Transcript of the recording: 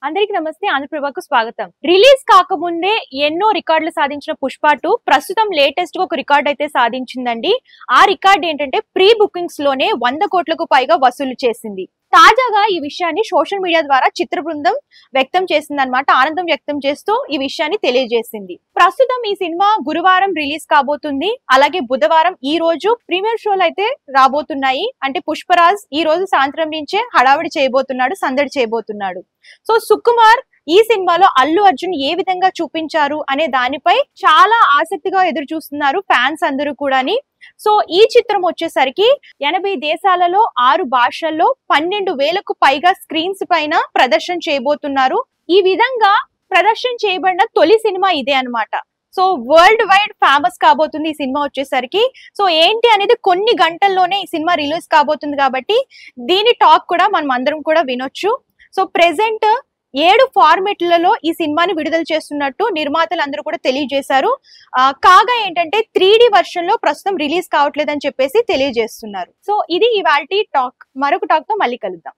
అందరికి నమస్తే. ఆంధ్రప్రభకు స్వాగతం. రిలీజ్ కాకముందే ఎన్నో రికార్డులు సాధించిన పుష్ప 2 ప్రస్తుతం లేటెస్ట్ గా ఒక రికార్డ్ అయితే సాధించిందండి. ఆ రికార్డ్ ఏంటంటే ప్రీ బుకింగ్స్ లోనే 100 కోట్లకు పైగా వసూలు చేసింది. తాజాగా ఈ విషయాన్ని సోషల్ మీడియా ద్వారా చిత్ర బృందం వ్యక్తం చేసిందన్నమాట. ఆనందం వ్యక్తం చేస్తూ ఈ విషయాన్ని తెలియజేసింది. ప్రస్తుతం ఈ సినిమా గురువారం రిలీజ్ కాబోతుంది. అలాగే బుధవారం ఈ రోజు ప్రీమియర్ షోలు అయితే రాబోతున్నాయి. అంటే పుష్పరాజ్ ఈ రోజు సాయంత్రం నుంచే హడావిడి చేయబోతున్నాడు, సందడి చేయబోతున్నాడు. సో సుకుమార్ ఈ సినిమాలో అల్లు అర్జున్ ఏ విధంగా చూపించారు అనే దానిపై చాలా ఆసక్తిగా ఎదురు చూస్తున్నారు ఫ్యాన్స్ అందరూ కూడాని. సో ఈ చిత్రం వచ్చేసరికి 80 దేశాలలో 6 భాషల్లో 12,000కు పైగా స్క్రీన్స్ పైన ప్రదర్శన చేయబోతున్నారు. ఈ విధంగా ప్రదర్శన చేయబడిన తొలి సినిమా ఇదే అన్నమాట. సో వరల్డ్ వైడ్ ఫేమస్ కాబోతుంది ఈ సినిమా వచ్చేసరికి. సో ఏంటి అనేది కొన్ని గంటల్లోనే ఈ సినిమా రిలీజ్ కాబోతుంది కాబట్టి దీని టాక్ కూడా మనం అందరం కూడా వినొచ్చు. సో ప్రెసెంట్ 7 ఫార్మెట్లలో ఈ సినిమాని విడుదల చేస్తున్నట్టు నిర్మాతలు అందరూ కూడా తెలియజేశారు. కాగా ఏంటంటే 3D వర్షన్ లో ప్రస్తుతం రిలీజ్ కావట్లేదని చెప్పేసి తెలియజేస్తున్నారు. సో ఇది ఇవాల్టి టాక్. మరొక టాక్ తో మళ్ళీ కలుద్దాం.